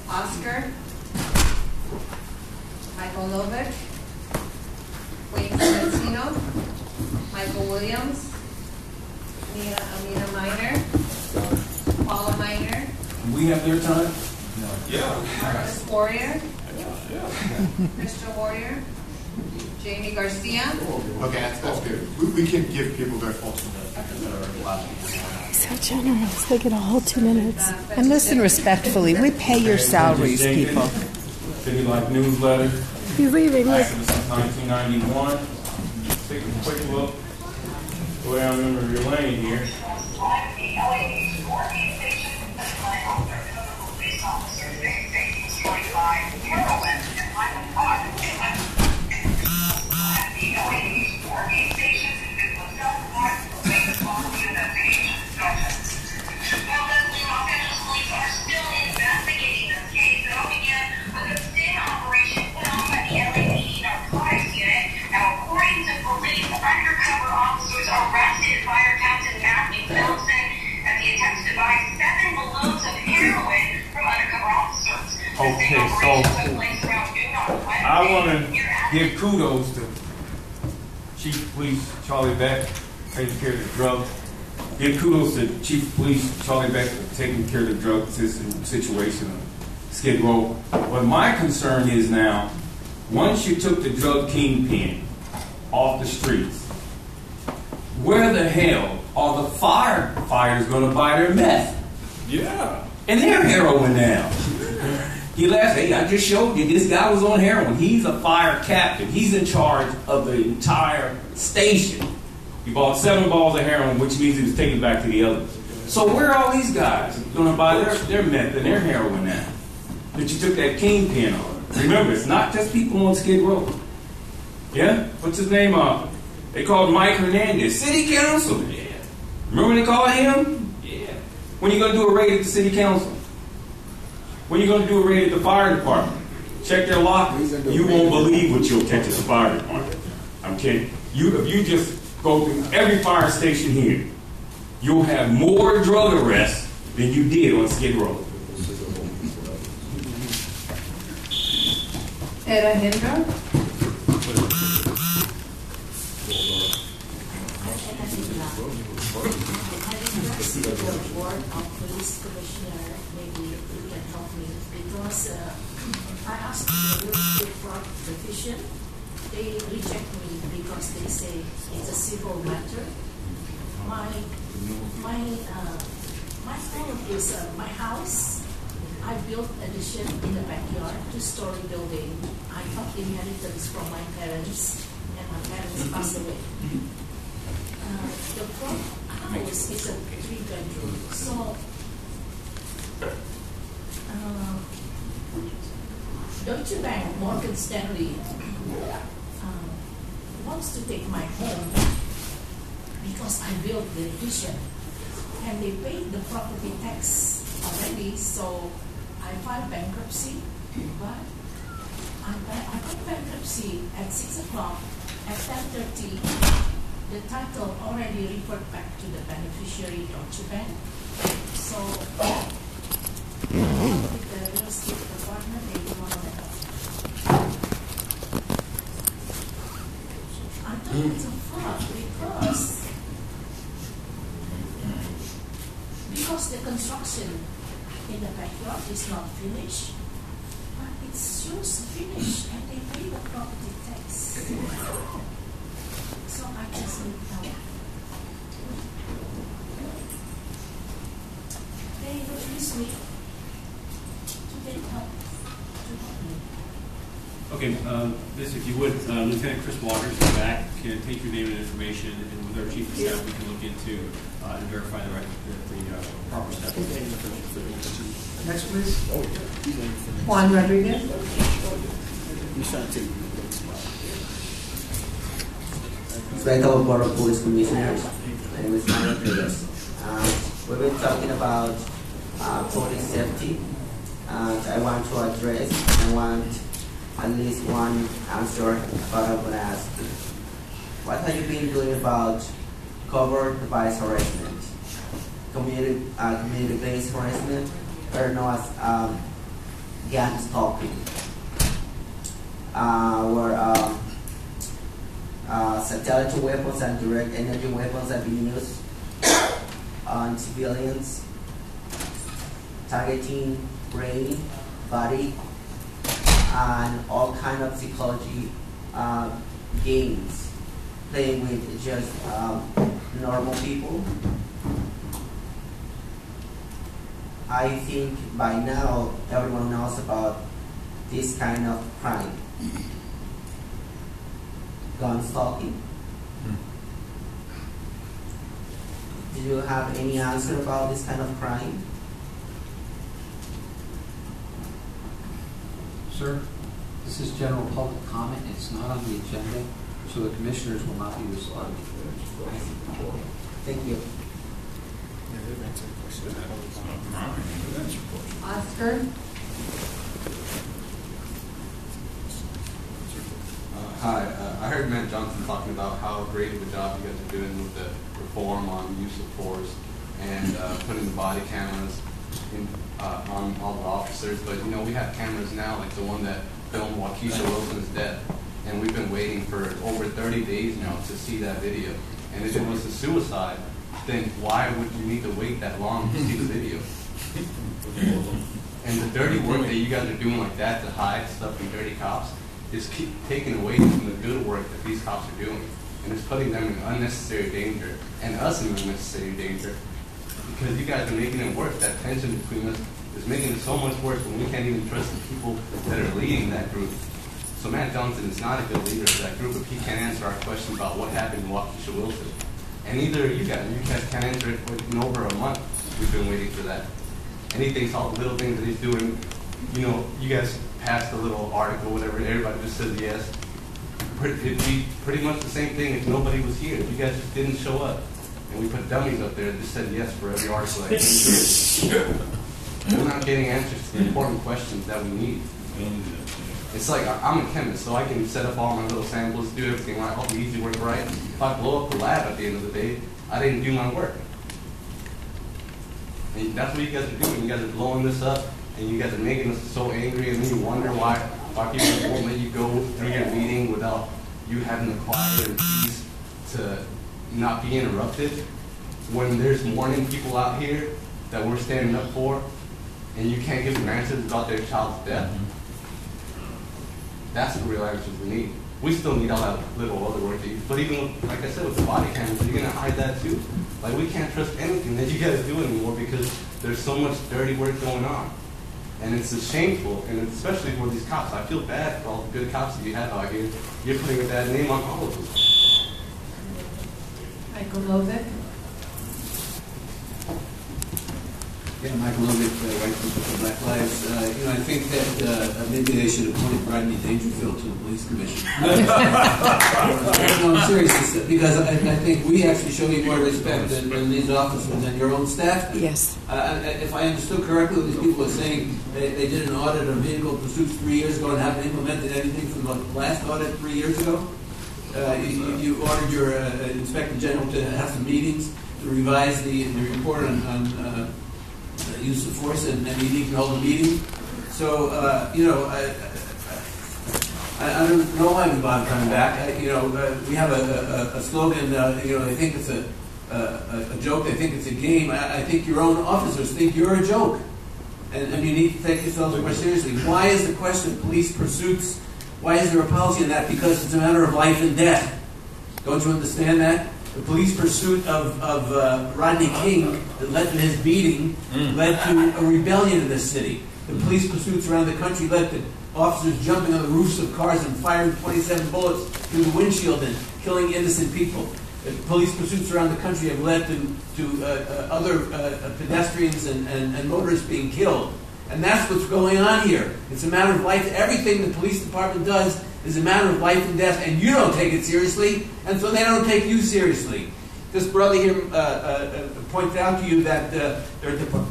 Oscar, Michael Novick, Wayne Sorrentino, Michael Williams, Amina Miner, Paula Miner. We have their time? Marcus Warrior, Krista Warrior, Jamie Garcia. Okay, that's good. We can give people their full 2 minutes. So generous. They get a whole 2 minutes. And listen respectfully. We pay your salaries, people. City Life newsletter. He's leaving. Back since 1991. Take a quick look. Go down memory lane here. Okay, so I want to give kudos to Chief of Police Charlie Beck taking care of the drug. Give kudos to Chief of Police Charlie Beck for taking care of the drug situation on Skid Row. But my concern is now, once you took the drug kingpin off the streets, where the hell are the firefighters going to buy their meth? Yeah. And they're heroin now. He laughed, hey, I just showed you this guy was on heroin. He's a fire captain. He's in charge of the entire station. He bought 7 balls of heroin, which means he was taking it back to the others. So where are all these guys going to buy their meth and their heroin now? That you took that kingpin on. Remember, it's not just people on Skid Row. Yeah? What's his name? They called Mike Hernandez, city council. Yeah. Remember when they called him? Yeah. When you going to do a raid at the city council? When you going to do a raid at the fire department? Check their lockers. You won't believe what you'll catch at the fire department. I'm kidding. If you just go through every fire station here, you'll have more drug arrests than you did on Skid Row. Era Hindra. The board of police commissioner, maybe you can help me, because I asked the real fraud division. They reject me because they say it's a civil matter. My problem is my house. I built addition in the backyard, 2-story building. I got inheritance from my parents, and my parents passed away. The front house is a 3-bedroom, so Deutsche Bank, Morgan Stanley wants to take my home because I built the addition, and they paid the property tax already, so I filed bankruptcy, but I got bankruptcy at 6 o'clock. At 10:30, the title already referred back to the beneficiary, Deutsche Bank. So, the real estate department, they don't want to help. I thought it's a fraud because the construction in the backyard is not finished, but it shows finished, and they pay the property tax. So I just need help. They refuse me to get help. Okay, this, if you would, Lieutenant Chris Waters in the back can take your name and information, and with our chief of staff, we can look into and verify the proper steps. Next, please. Juan Rodriguez. Inspector Board of Police Commissioners. My name is Juan Rodriguez. We've been talking about police safety. I want to address, I want at least one answer about what I'm going to ask. What have you been doing about covered device harassment, community-based harassment, or known as gun stalking, where satellite weapons and direct energy weapons are being used on civilians, targeting brain, body, and all kind of psychology games, playing with just normal people. I think by now everyone knows about this kind of crime. Gun stalking. Do you have any answer about this kind of crime? Sir, this is general public comment. It's not on the agenda, so the commissioners will not be responding. Thank you. Oscar? Hi, I heard Matt Johnson talking about how great of a job you guys are doing with the reform on use of force and putting the body cameras on all the officers. But you know, we have cameras now, like the one that filmed Waukesha Wilson's death, and we've been waiting for over 30 days now to see that video. And if it was a suicide, then why would you need to wait that long to see the video? And the dirty work that you guys are doing like that to hide stuff from dirty cops is keep taking away from the good work that these cops are doing. And it's putting them in unnecessary danger, and us in unnecessary danger, because you guys are making it worse. That tension between us is making it so much worse when we can't even trust the people that are leading that group. So Matt Johnson is not a good leader of that group if he can't answer our question about what happened to Waukesha Wilson. And neither are you guys. You guys can't answer it in over a month. We've been waiting for that. And he thinks all the little things that he's doing, you know, you guys passed a little article, whatever, everybody just says yes. It'd be pretty much the same thing if nobody was here. If you guys just didn't show up. And we put dummies up there that just said yes for every article that came through. We're not getting answers to the important questions that we need. It's like, I'm a chemist, so I can set up all my little samples, do everything right, all the easy work right. If I blow up the lab at the end of the day, I didn't do my work. And that's what you guys are doing. You guys are blowing this up, and you guys are making us so angry, and then you wonder why people won't let you go through your meeting without you having the quiet and peace to not be interrupted. When there's mourning people out here that we're standing up for, and you can't give them answers about their child's death. That's the real answers we need. We still need all that little other work. But even, like I said, with the body cameras, you're going to hide that too. Like, we can't trust anything that you guys do anymore because there's so much dirty work going on. And it's shameful, and especially for these cops. I feel bad for all the good cops that you have out here. You're putting a bad name on all of them. Michael Lovick? Yeah, Michael Lovick, White People for Black Lives. You know, I think that maybe they should appoint Rodney Dangerfield to the police commission. No, I'm serious, because I think we actually show you more respect than these officers and your own staff do. Yes. If I understood correctly, what these people are saying, they did an audit of vehicle pursuits 3 years ago and haven't implemented anything from the last audit 3 years ago. You ordered your Inspector General to have some meetings to revise the report on use of force, and you need to hold a meeting. So, you know, I don't know why we bother coming back. You know, we have a slogan, you know, they think it's a joke, they think it's a game. I think your own officers think you're a joke. And you need to take yourselves more seriously. Why is the question of police pursuits, why is there a policy on that? Because it's a matter of life and death. Don't you understand that? The police pursuit of Rodney King that led to his beating led to a rebellion in this city. The police pursuits around the country led to officers jumping on the roofs of cars and firing 27 bullets through the windshield and killing innocent people. The police pursuits around the country have led to other pedestrians and motorists being killed. And that's what's going on here. It's a matter of life. Everything the police department does is a matter of life and death, and you don't take it seriously, and so they don't take you seriously. This brother here pointed out to you that there are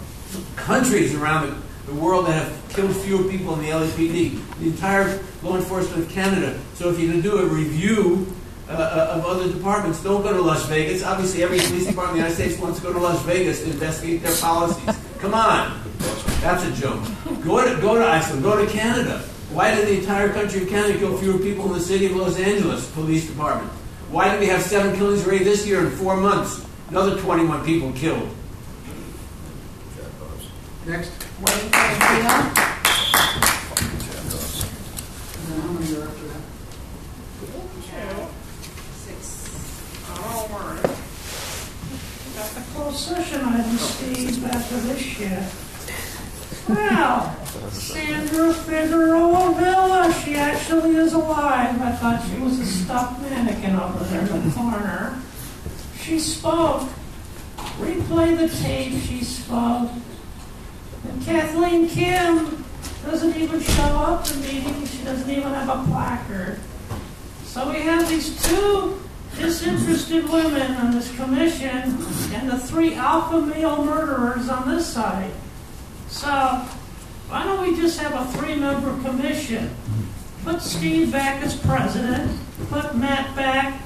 countries around the world that have killed fewer people in the LAPD, the entire law enforcement of Canada. So if you're going to do a review of other departments, don't go to Las Vegas. Obviously, every police department in the United States wants to go to Las Vegas to investigate their policies. Come on. That's a joke. Go to Iceland. Go to Canada. Why did the entire country of Canada kill fewer people in the city of Los Angeles Police Department? Why did we have 7 killings already this year in 4 months? Another 21 people killed. Next. Wayne Tarantino. Got the closed session item, Steve, after this year. Well, Sandra Figueroa Villa, she actually is alive. I thought she was a stuffed mannequin over there in the corner. She spoke. Replay the tape, she spoke. And Kathleen Kim doesn't even show up to meetings. She doesn't even have a placard. So we have these 2 disinterested women on this commission and the 3 alpha male murderers on this side. So why don't we just have a 3-member commission? Put Steve back as president, put Matt back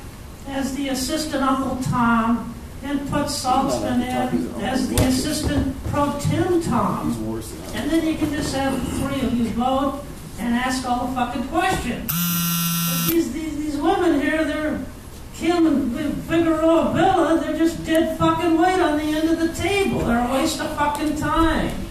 as the assistant Uncle Tom, and put Saltzman in as the assistant pro tem Tom. And then you can just have the 3 of you vote and ask all the fucking questions. But these women here, they're Kim and Figueroa Villa, they're just dead fucking weight on the end of the table. They're a waste of fucking time.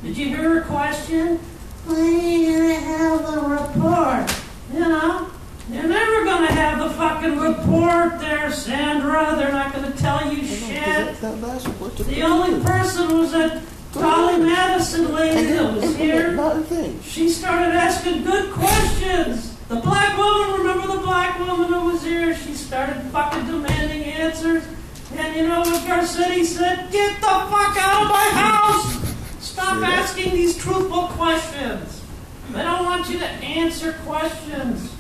Did you hear her question? When are you going to have the report? You know? You're never going to have the fucking report there, Sandra. They're not going to tell you shit. The only person was that Dolly Madison lady that was here. She started asking good questions. The black woman, remember the black woman who was here? She started fucking demanding answers. And you know what Garcetti said? Get the fuck out of my house! Stop asking these truthful questions. They don't want you to answer questions.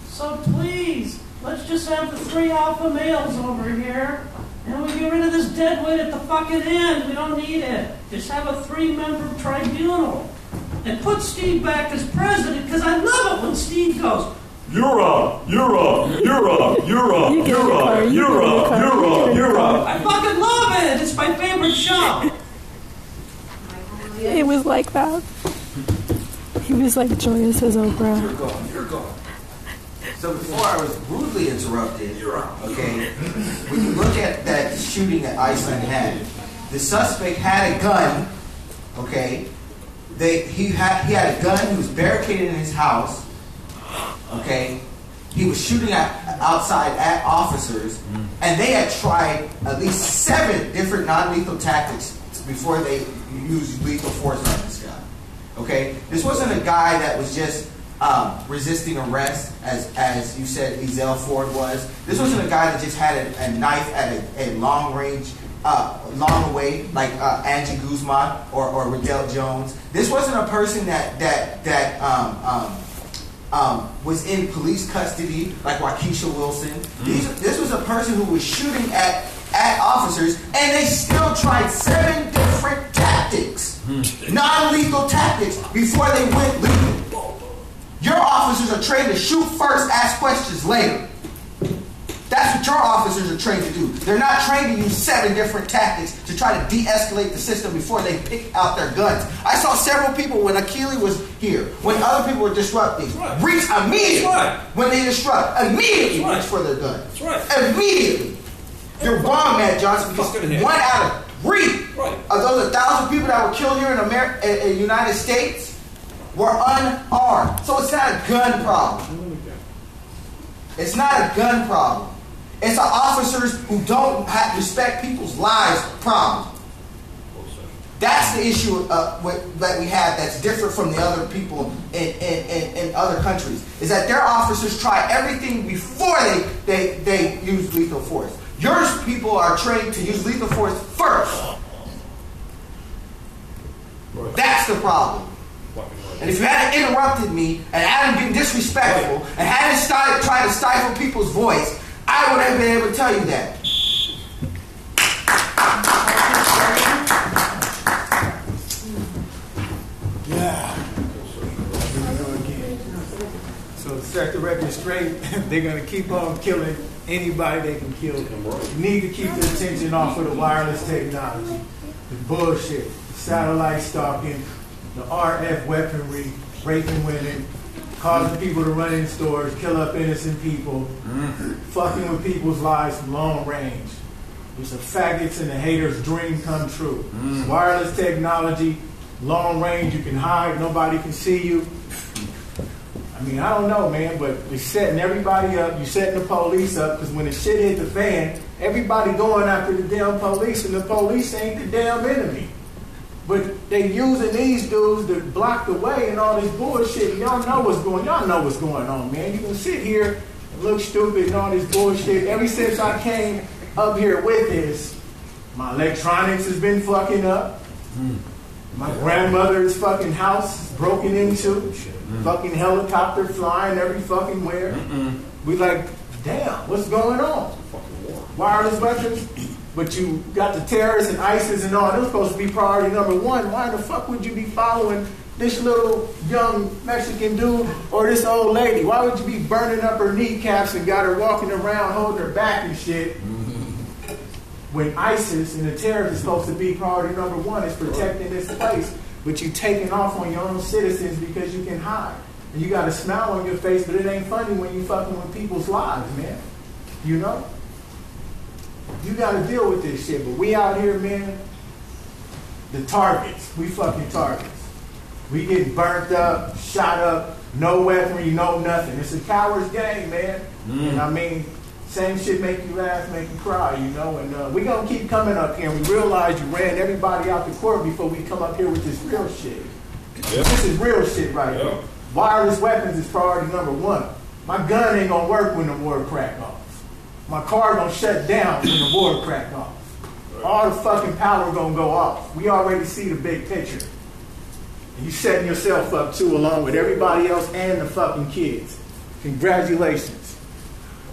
So please, let's just have the 3 alpha males over here, and we get rid of this deadweight at the fucking end. We don't need it. Just have a 3-member tribunal. And put Steve back as president, because I love it when Steve goes, you're up, you're up, you're up, you're up, you're up, you're up, you're up, you're up. I fucking love it. It's my favorite show. It was like that. He was like joyous as Oprah. You're gone, you're gone. So before I was rudely interrupted, okay, when you look at that shooting that Iceland had, the suspect had a gun, okay, he had a gun, he was barricaded in his house, okay, he was shooting outside at officers, and they had tried at least 7 different non-lethal tactics before they used lethal force on this guy, okay? This wasn't a guy that was just resisting arrest, as you said Ezell Ford was. This wasn't a guy that just had a knife at a long range, long away, like Angie Guzman or Riddell Jones. This wasn't a person that was in police custody, like Waukesha Wilson. This was a person who was shooting at officers, and they still tried 7 different tactics, non-lethal tactics, before they went lethal. Your officers are trained to shoot first, ask questions later. That's what your officers are trained to do. They're not trained to use 7 different tactics to try to de-escalate the system before they pick out their guns. I saw several people when Akili was here, when other people were disrupting, reach immediately when they disrupt, immediately reach for their gun. Immediately. You're wrong, Matt Johnson, because 1 out of 3 of those 1,000 people that were killed here in the United States were unarmed. So it's not a gun problem. It's not a gun problem. It's the officers who don't respect people's lives problem. That's the issue that we have that's different from the other people in other countries. Is that their officers try everything before they use lethal force. Your people are trained to use lethal force first. That's the problem. And if you hadn't interrupted me and hadn't been disrespectful and hadn't tried to stifle people's voice, I would have been able to tell you that. Yeah. So to set the record straight, they're going to keep on killing anybody they can kill. You need to keep the attention off of the wireless technology, the bullshit, the satellite stalking, the RF weaponry, raping women, causing people to run in stores, kill up innocent people, fucking with people's lives from long range. It's the faggots and the haters' dream come true. Wireless technology, long range, you can hide, nobody can see you. I mean, I don't know, man, but you're setting everybody up, you're setting the police up, because when the shit hit the fan, everybody going after the damn police, and the police ain't the damn enemy. But they using these dudes to block the way and all this bullshit. Y'all know what's going on, man. You can sit here and look stupid and all this bullshit. Ever since I came up here with this, my electronics has been fucking up. My grandmother's fucking house is broken into. Fucking helicopter flying every fucking where. We like, damn, what's going on? Wireless weapons? But you got the terrorists and ISIS and all. They're supposed to be priority number one. Why the fuck would you be following this little young Mexican dude or this old lady? Why would you be burning up her kneecaps and got her walking around holding her back and shit? When ISIS and the terrorists are supposed to be priority number one, is protecting this place. But you taking off on your own citizens because you can hide. And you got a smile on your face, but it ain't funny when you fucking with people's lives, man. You know? You got to deal with this shit. But we out here, man, the targets. We fucking targets. We get burnt up, shot up, no weaponry, no nothing. It's a coward's game, man. And I mean, same shit make you laugh, make you cry, you know. And we going to keep coming up here. And we realize you ran everybody out the court before we come up here with this real shit. Yep. This is real shit right here. Wireless weapons is priority number one. My gun ain't going to work when the war crack off. My car gonna shut down when the war crack off. All the fucking power gonna go off. We already see the big picture. And you setting yourself up too, along with everybody else and the fucking kids. Congratulations.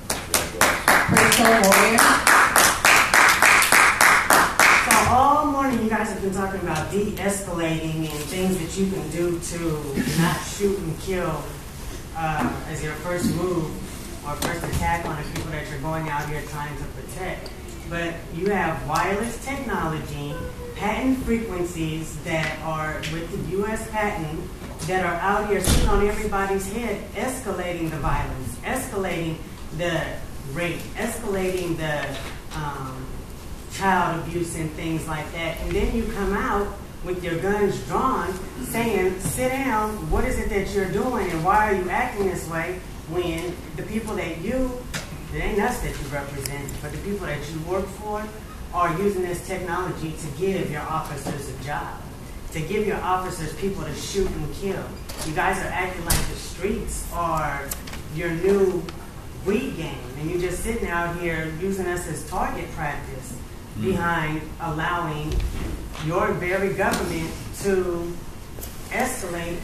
Crystal Warrior. So all morning you guys have been talking about de-escalating and things that you can do to not shoot and kill as your first move or first attack on the people that you're going out here trying to protect. But you have wireless technology, patent frequencies that are with the U.S. patent that are out here sitting on everybody's head, escalating the violence, escalating the rape, escalating the child abuse and things like that. And then you come out with your guns drawn saying, sit down, what is it that you're doing and why are you acting this way? When the people that it ain't us that you represent, but the people that you work for are using this technology to give your officers a job, to give your officers people to shoot and kill. You guys are acting like the streets are your new weed game, and you're just sitting out here using us as target practice behind allowing your very government to escalate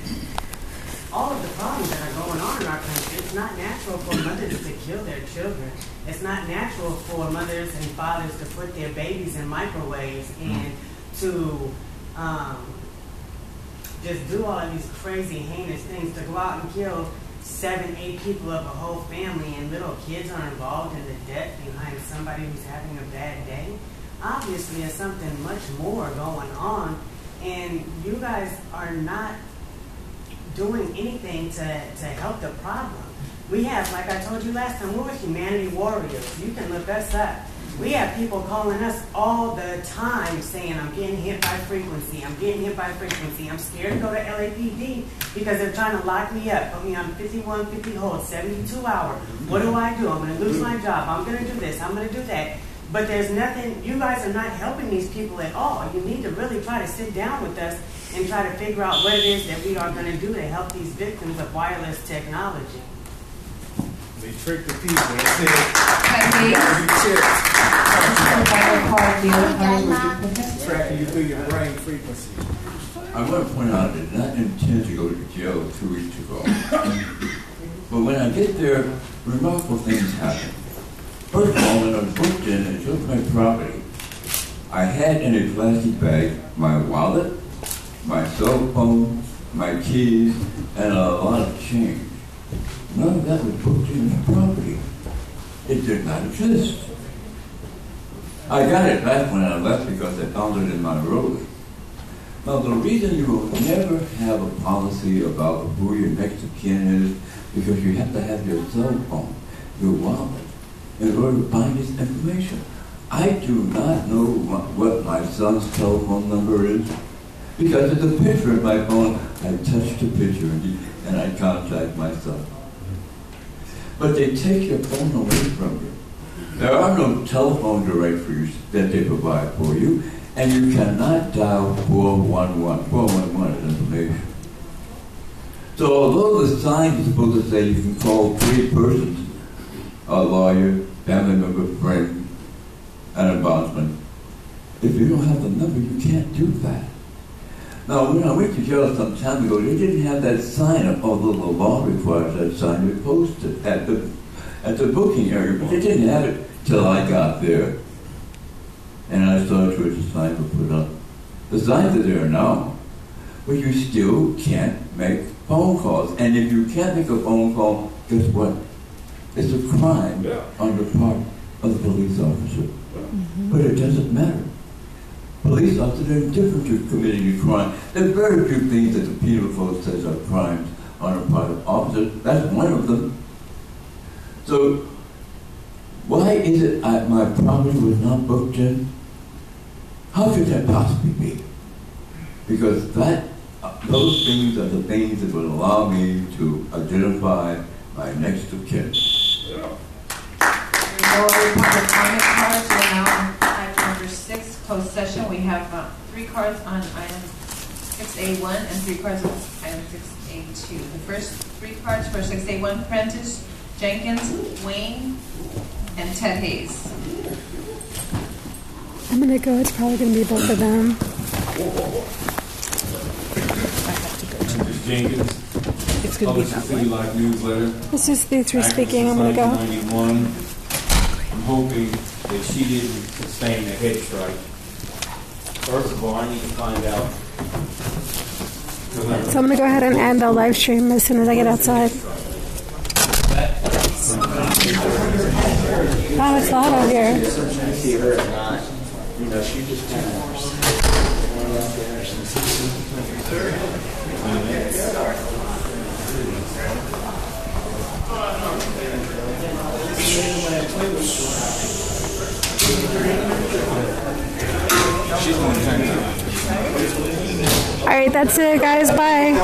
all of the problems that are going on in our country. It's not natural for mothers to kill their children. It's not natural for mothers and fathers to put their babies in microwaves and to just do all of these crazy, heinous things, to go out and kill 7, 8 people of a whole family, and little kids are involved in the death behind somebody who's having a bad day. Obviously, there's something much more going on, and you guys are not doing anything to help the problem. We have, like I told you last time, we're humanity warriors. You can look us up. We have people calling us all the time saying, I'm getting hit by frequency, I'm getting hit by frequency, I'm scared to go to LAPD because they're trying to lock me up, put me on 5150 hold, 72 hour. What do? I'm going to lose my job, I'm going to do this, I'm going to do that. But there's nothing, you guys are not helping these people at all. You need to really try to sit down with us and try to figure out what it is that we are going to do to help these victims of wireless technology. They trick the people. They said, you gotta be checked. Tracking you through your brain frequency. I want to point out I did not intend to go to jail 2 weeks ago. But when I get there, remarkable things happen. First of all, when I was booked in and took my property, I had in a plastic bag my wallet, my cell phone, my keys, and a lot of change. None of that was booked in the property. It did not exist. I got it back when I left because I found it in my rollie. Now, the reason you will never have a policy about who your next of kin is, because you have to have your cell phone, your wallet, in order to find this information. I do not know what my son's telephone number is, because it's a picture in my phone. I touch the picture and I contact my son. But they take your phone away from you. There are no telephone directories that they provide for you, and you cannot dial 411. 411 is information. So although the sign is supposed to say you can call 3 persons, a lawyer, family member, friend, and a bondsman, if you don't have the number, you can't do that. Now, when I went to jail some time ago, they didn't have that sign up, although the law requires that sign to be posted at the booking area, but they didn't have it till I got there. And I saw it was a sign to put up. The signs are there now, but you still can't make phone calls. And if you can't make a phone call, guess what? It's a crime on the part of the police officer. But it doesn't matter. Police officers are indifferent to committing a crime. There are very few things that the penal code says are crimes on the part of officers. That's one of them. So, why is it my property was not booked in? How could that possibly be? Because those things are the things that would allow me to identify my next of kin. No public comment cards. We're now on item number 6, closed session. We have 3 cards on item 6A1 and 3 cards on item 6A2. The first 3 cards for 6A1, Prentice, Jenkins, Wayne, and Ted Hayes. I'm gonna go. It's probably gonna be both of them. Prentice Jenkins. It's gonna be Published that City way. Life newsletter. This is the 3 speaking. I'm gonna go. 91. I'm hoping that she didn't sustain a head strike. First of all, I need to find out. So I'm gonna go ahead and end the live stream as soon as I get outside. Oh, it's hot out here. See her or not, you know, she just kind of. All right, that's it, guys. Bye.